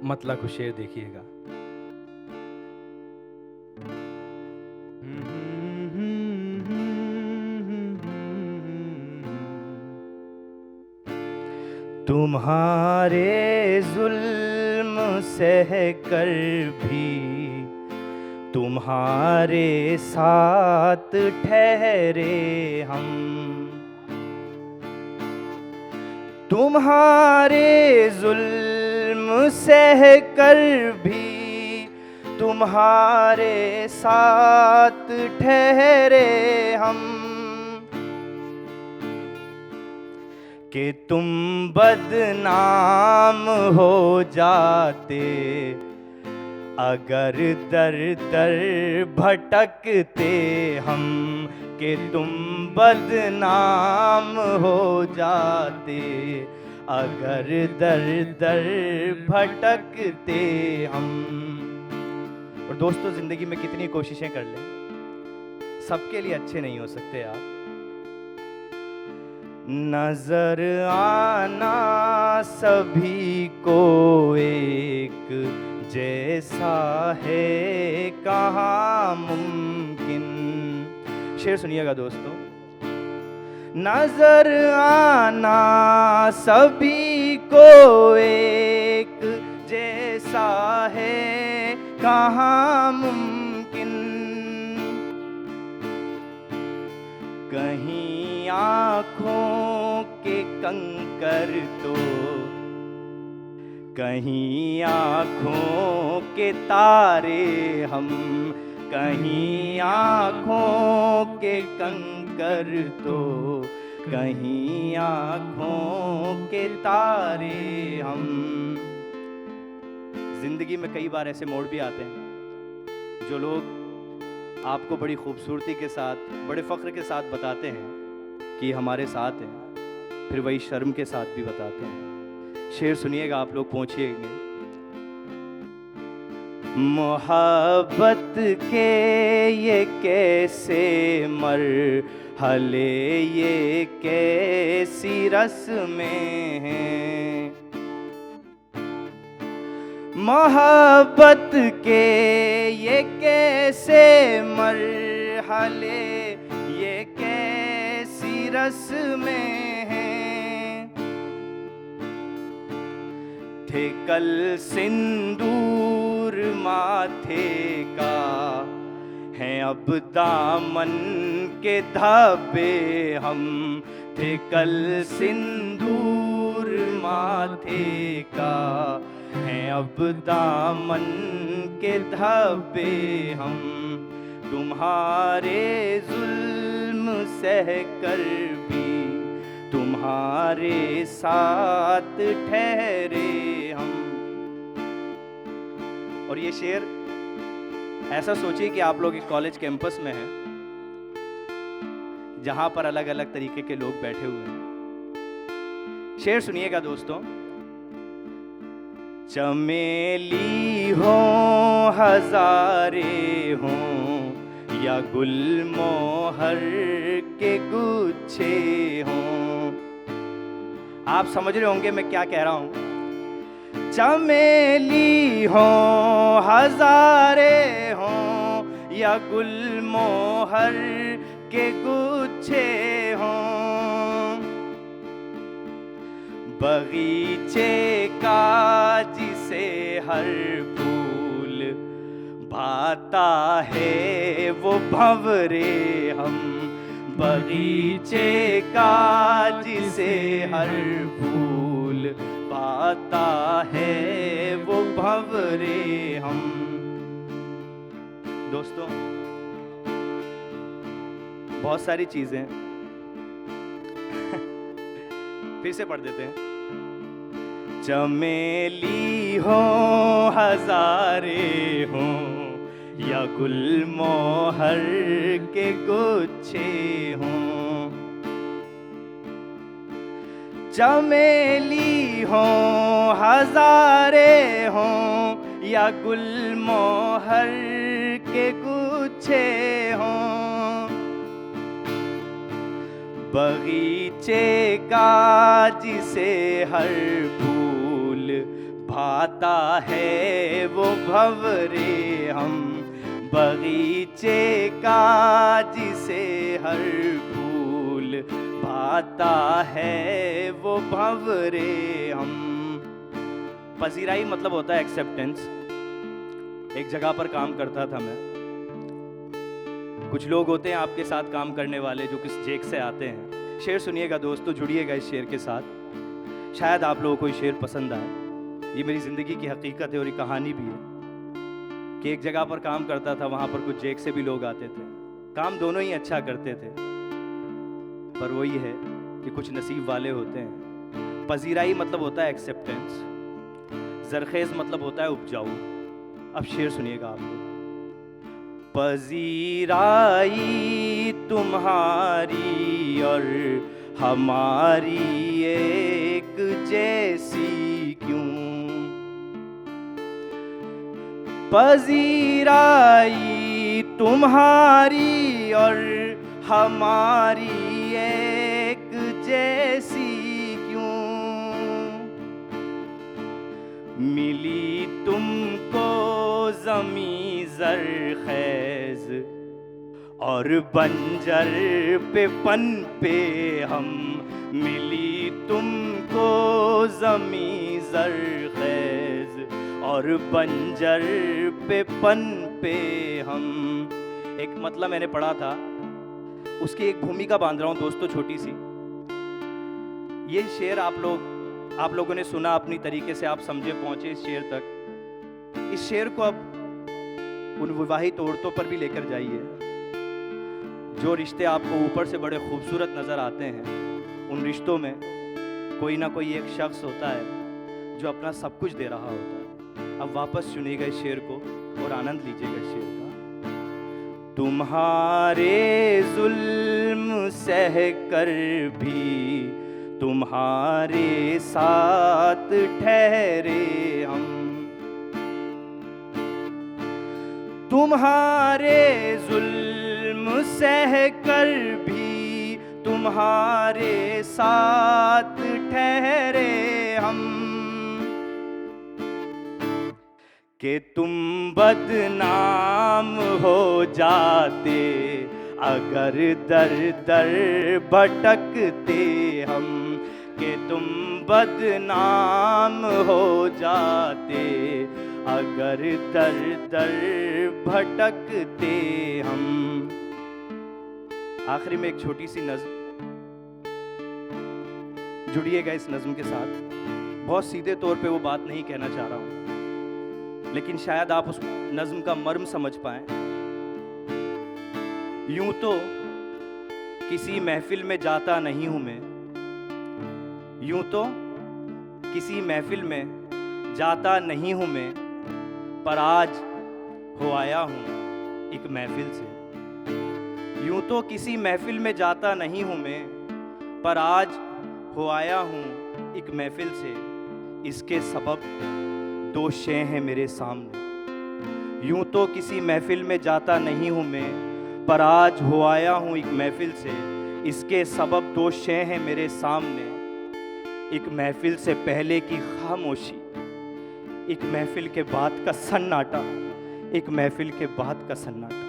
मतला को शेर देखिएगा। तुम्हारे जुल्म सह कर भी तुम्हारे साथ ठहरे हम, तुम्हारे जुल्म सह कर भी तुम्हारे साथ ठहरे हम, कि तुम बदनाम हो जाते अगर दर दर भटकते हम, कि तुम बदनाम हो जाते अगर दर दर भटकते हम। और दोस्तों, जिंदगी में कितनी कोशिशें कर लें, सबके लिए अच्छे नहीं हो सकते आप। नजर आना सभी को एक जैसा है कहाँ मुमकिन। शेर सुनिएगा दोस्तों। नजर आना सभी को एक जैसा है कहाँ मुमकिन, कहीं आँखों के कंकर तो कहीं आँखों के तारे हम, कहीं आँखों के कंकर तो कहीं आँखों के तारे हम। जिंदगी में कई बार ऐसे मोड़ भी आते हैं जो लोग आपको बड़ी खूबसूरती के साथ, बड़े फ़ख्र के साथ बताते हैं कि हमारे साथ हैं, फिर वही शर्म के साथ भी बताते हैं। शेर सुनिएगा, आप लोग पहुंचिएंगे। मोहब्बत के ये कैसे मरहले, ये कैसी रस्में हैं, मोहब्बत के ये कैसे मरहले, ये कैसी रस्में हैं, थे कल सिंदूर माथे का, हैं अब दामन के धब्बे हम, थे कल सिंदूर माथे का, हैं अब दामन के धब्बे हम, तुम्हारे जुल्म सह कर भी तुम्हारे साथ ठहरे हम। और ये शेर, ऐसा सोचिए कि आप लोग एक कॉलेज कैंपस में हैं जहां पर अलग अलग तरीके के लोग बैठे हुए हैं। शेर सुनिएगा दोस्तों। चमेली हो हजारे हों या गुलमोहर के गुच्छे हों, आप समझ रहे होंगे मैं क्या कह रहा हूं। चमेली हो हजारे हों या गुलमोहर के गुच्छे हों, बगीचे का जिसे हर फूल भाता है वो भंवरे हम, बगीचे का जिसे हर फूल भाता है वो भंवरे हम। दोस्तों, बहुत सारी चीजें फिर से पढ़ देते हैं। चमेली हो हजारे हों या गुलमोहर के गुच्छे हों, चमेली हो हजारे हों या गुलमोहर के गुच्छे हों, बगीचे का जिसे हर फूल भाता है वो भंवरे हम बगीचे का, जिसे हर फूल भाता है वो भंवरे हम। पजीराई मतलब होता है एक्सेप्टेंस। एक जगह पर काम करता था मैं। कुछ लोग होते हैं आपके साथ काम करने वाले जो किस जेक से आते हैं। शेर सुनिएगा दोस्तों, जुड़िएगा इस शेर के साथ, शायद आप लोगों को ये शेर पसंद आए। ये मेरी ज़िंदगी की हकीकत है और ये कहानी भी है कि एक जगह पर काम करता था, वहाँ पर कुछ जेक से भी लोग आते थे। काम दोनों ही अच्छा करते थे, पर वही है कि कुछ नसीब वाले होते हैं। पजीराई मतलब होता है एक्सेप्टेंस, जरखेज़ मतलब होता है उपजाऊ। अब शेर सुनिएगा आप लोग। पजीराई तुम्हारी और हमारी एक जैसी क्यों, पजीराई तुम्हारी और हमारी एक जैसी क्यों, मिली तुमको ज़मीं ज़रख़ैज़ और बंजर पे पन पे हम, मिली तुमको ज़मीं ज़रख़ैज़ और बंजर पे पन पे हम। एक मतलब मैंने पढ़ा था, उसकी एक भूमिका बांध रहा हूँ दोस्तों, छोटी सी। ये शेर आप लोगों ने सुना अपनी तरीके से, आप समझे, पहुंचे इस शेर तक। इस शेर को अब उन विवाहित औरतों पर भी लेकर जाइए। जो रिश्ते आपको ऊपर से बड़े खूबसूरत नज़र आते हैं, उन रिश्तों में कोई ना कोई एक शख्स होता है जो अपना सब कुछ दे रहा होता है। अब वापस सुनिएगा इस शेर को और आनंद लीजिएगा इस शेर का। तुम्हारे जुल्म सह कर भी तुम्हारे साथ ठहरे हम, तुम्हारे जुल्म सह कर भी तुम्हारे साथ ठहरे हम, कि तुम बदनाम हो जाते अगर दर दर भटकते हम, कि तुम बदनाम हो जाते अगर दर दर भटकते हम। आखिरी में एक छोटी सी नज़्म, जुड़िएगा इस नज़्म के साथ। बहुत सीधे तौर पे वो बात नहीं कहना चाह रहा हूं, लेकिन शायद आप उस नज़्म का मर्म समझ पाएं। यूं तो किसी महफिल में जाता नहीं हूं मैं, यूं तो किसी महफिल में जाता नहीं हूं मैं, पर आज हो आया हूं एक महफिल से। यूं तो किसी महफिल में जाता नहीं हूं मैं, पर आज हो आया हूं एक महफिल से। इसके सबब दो शय हैं मेरे सामने। यूं तो किसी महफिल में जाता नहीं हूं मैं, पर आज हो आया हूं एक महफिल से। इसके सबब दो शय हैं मेरे सामने। एक महफिल से पहले की खामोशी, एक महफिल के बाद का सन्नाटा, एक महफिल के बाद का सन्नाटा।